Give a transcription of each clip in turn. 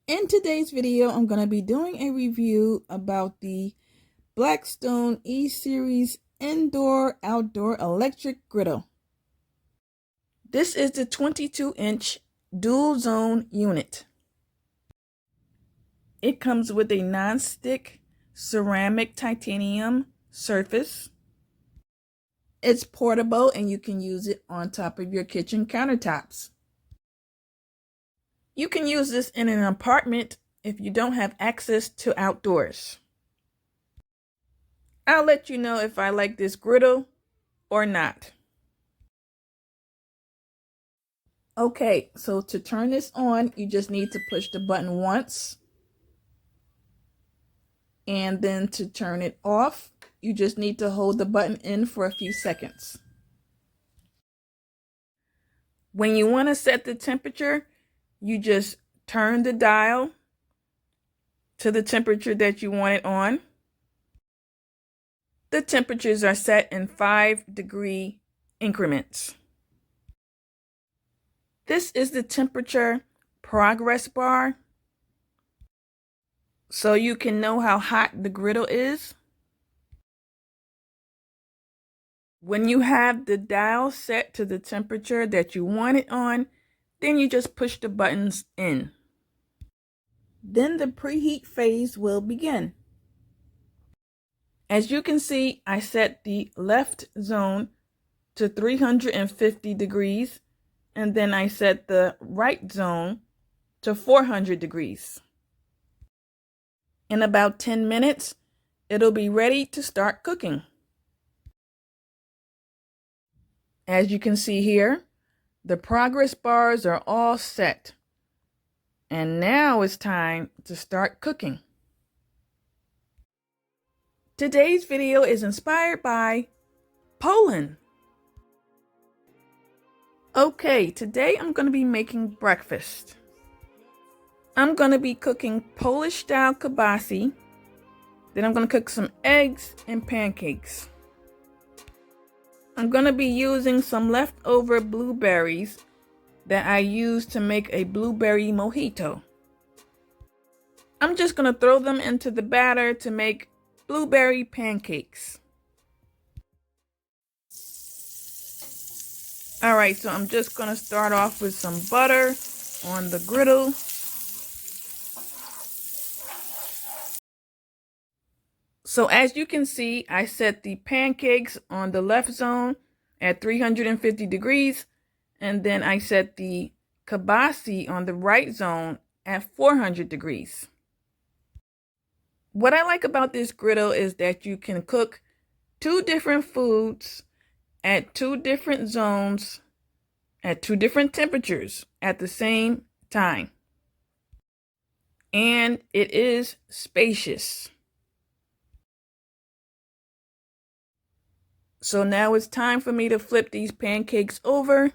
In today's video, I'm going to be doing a review about the Blackstone E Series Indoor-Outdoor Electric Griddle. This is the 22-inch dual-zone unit. It comes with a non-stick ceramic titanium surface. It's portable and you can use it on top of your kitchen countertops. You can use this in an apartment if you don't have access to outdoors. I'll let you know if I like this griddle or not. Okay, so to turn this on, you just need to push the button once. And then to turn it off, you just need to hold the button in for a few seconds. When you want to set the temperature, you just turn the dial to the temperature that you want it on. The temperatures are set in 5-degree increments. This is the temperature progress bar, so you can know how hot the griddle is. When you have the dial set to the temperature that you want it on, then you just push the buttons in. Then the preheat phase will begin. As you can see, I set the left zone to 350 degrees, and then I set the right zone to 400 degrees. In about 10 minutes, it'll be ready to start cooking. As you can see here, the progress bars are all set. And now it's time to start cooking. Today's video is inspired by Poland. Okay, today I'm going to be making breakfast. I'm going to be cooking Polish-style kibasi. Then I'm going to cook some eggs and pancakes. I'm going to be using some leftover blueberries that I used to make a blueberry mojito. I'm just going to throw them into the batter to make blueberry pancakes. Alright, so I'm just going to start off with some butter on the griddle. So as you can see, I set the pancakes on the left zone at 350 degrees, and then I set the kibasi on the right zone at 400 degrees. What I like about this griddle is that you can cook 2 different foods at 2 different zones at 2 different temperatures at the same time. And it is spacious. So now it's time for me to flip these pancakes over.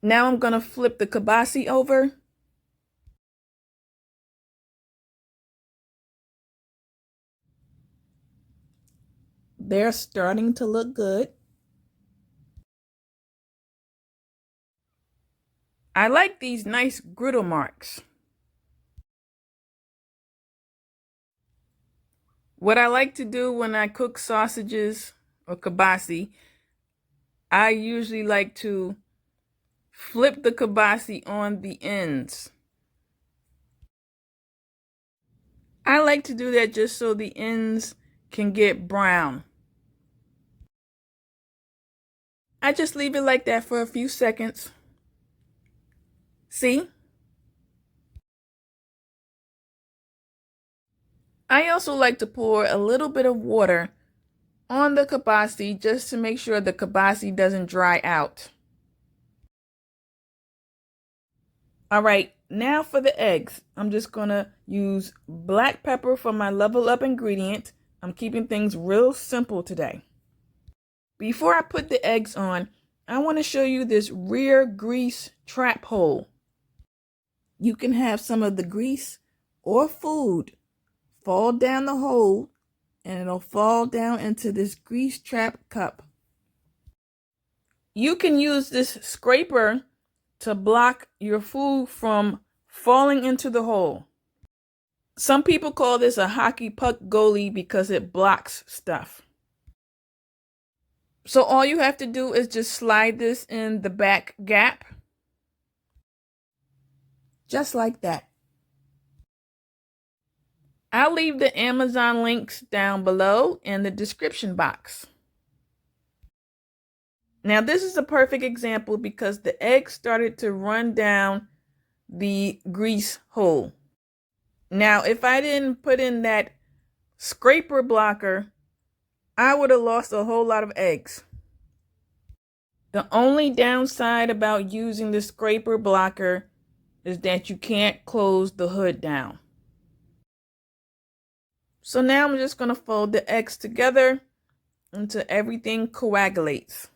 Now I'm going to flip the kibasi over. They're starting to look good. I like these nice griddle marks. What I like to do when I cook sausages or kibasi, I usually like to flip the kibasi on the ends. I like to do that just so the ends can get brown. I just leave it like that for a few seconds. See? I also like to pour a little bit of water on the kibasi just to make sure the kibasi doesn't dry out. All right, now for the eggs. I'm just going to use black pepper for my level up ingredient. I'm keeping things real simple today. Before I put the eggs on, I want to show you this rear grease trap hole. You can have some of the grease or food fall down the hole and it'll fall down into this grease trap cup. You can use this scraper to block your food from falling into the hole. Some people call this a hockey puck goalie because it blocks stuff. So all you have to do is just slide this in the back gap. Just like that. I'll leave the Amazon links down below in the description box. Now this is a perfect example because the egg started to run down the grease hole. Now if I didn't put in that scraper blocker, I would have lost a whole lot of eggs. The only downside about using the scraper blocker is that you can't close the hood down. So now I'm just going to fold the eggs together until everything coagulates.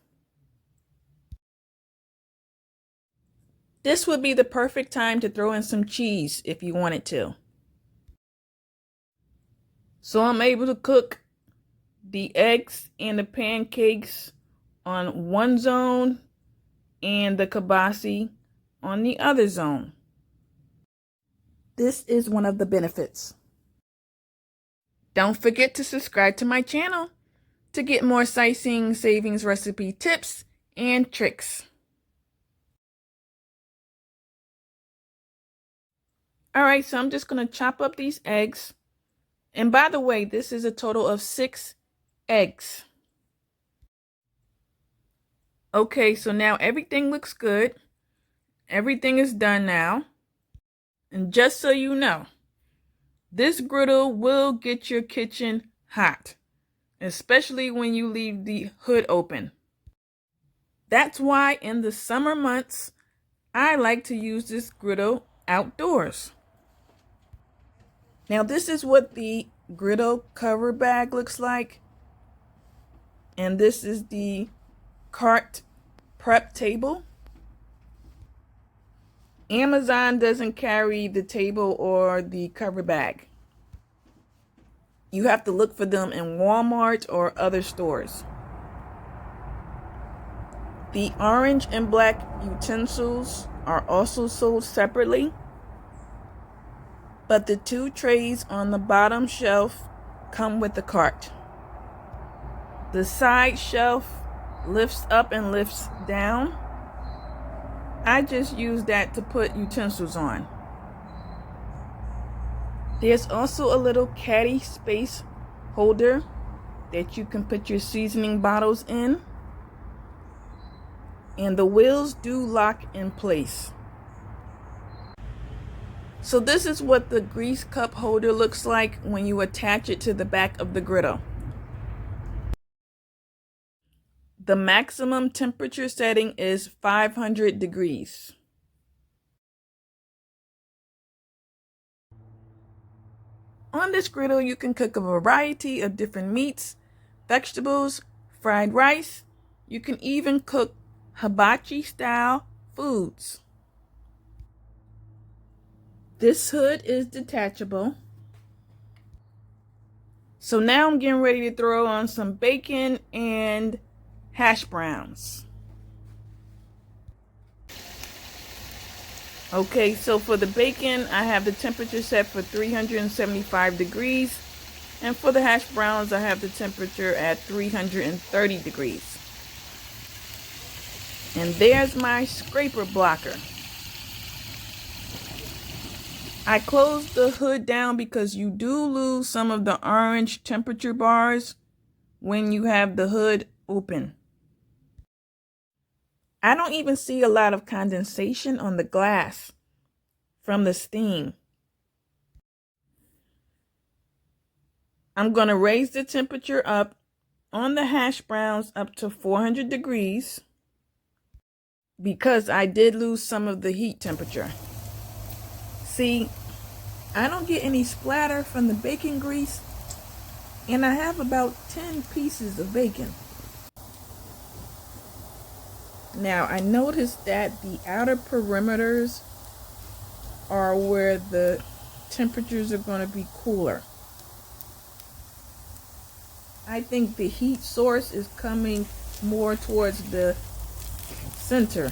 This would be the perfect time to throw in some cheese if you wanted to. So I'm able to cook the eggs and the pancakes on one zone and the kibasi on the other zone. This is one of the benefits. Don't forget to subscribe to my channel to get more sightseeing savings recipe tips and tricks. Alright, so I'm just going to chop up these eggs. And by the way, this is a total of 6 eggs. Okay, so now everything looks good. Everything is done now. And just so you know, this griddle will get your kitchen hot, especially when you leave the hood open. That's why in the summer months, I like to use this griddle outdoors. Now this is what the griddle cover bag looks like. And this is the cart prep table. Amazon doesn't carry the table or the cover bag. You have to look for them in Walmart or other stores. The orange and black utensils are also sold separately, but the 2 trays on the bottom shelf come with the cart. The side shelf lifts up and lifts down. I just use that to put utensils on. There's also a little caddy space holder that you can put your seasoning bottles in. And the wheels do lock in place. So this is what the grease cup holder looks like when you attach it to the back of the griddle. The maximum temperature setting is 500 degrees. On this griddle, you can cook a variety of different meats, vegetables, fried rice. You can even cook hibachi style foods. This hood is detachable. So now I'm getting ready to throw on some bacon and hash browns. Okay, so for the bacon, I have the temperature set for 375 degrees. And for the hash browns, I have the temperature at 330 degrees. And there's my scraper blocker. I closed the hood down because you do lose some of the orange temperature bars when you have the hood open. I don't even see a lot of condensation on the glass from the steam. I'm going to raise the temperature up on the hash browns up to 400 degrees because I did lose some of the heat temperature. See, I don't get any splatter from the bacon grease, and I have about 10 pieces of bacon. Now, I noticed that the outer perimeters are where the temperatures are going to be cooler. I think the heat source is coming more towards the center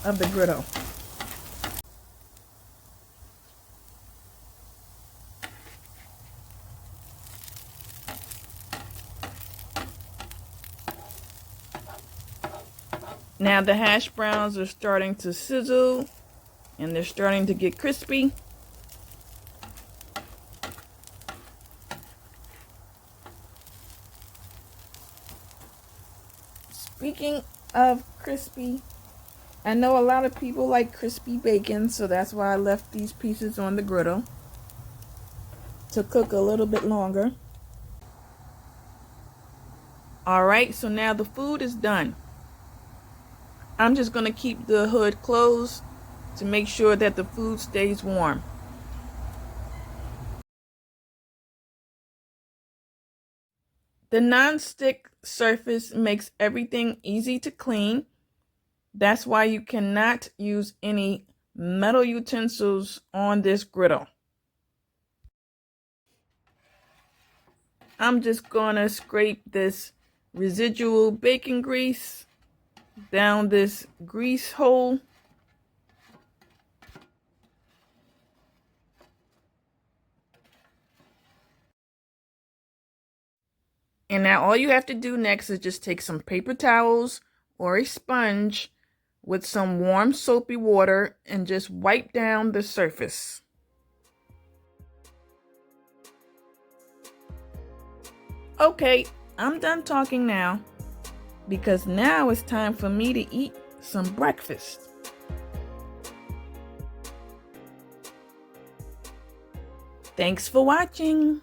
of the griddle. Now the hash browns are starting to sizzle and they're starting to get crispy. Speaking of crispy, I know a lot of people like crispy bacon, so that's why I left these pieces on the griddle to cook a little bit longer. Alright, so now the food is done. I'm just going to keep the hood closed to make sure that the food stays warm. The non-stick surface makes everything easy to clean. That's why you cannot use any metal utensils on this griddle. I'm just going to scrape this residual bacon grease down this grease hole. And now all you have to do next is just take some paper towels or a sponge with some warm soapy water and just wipe down the surface. Okay, I'm done talking now because now it's time for me to eat some breakfast. Thanks for watching.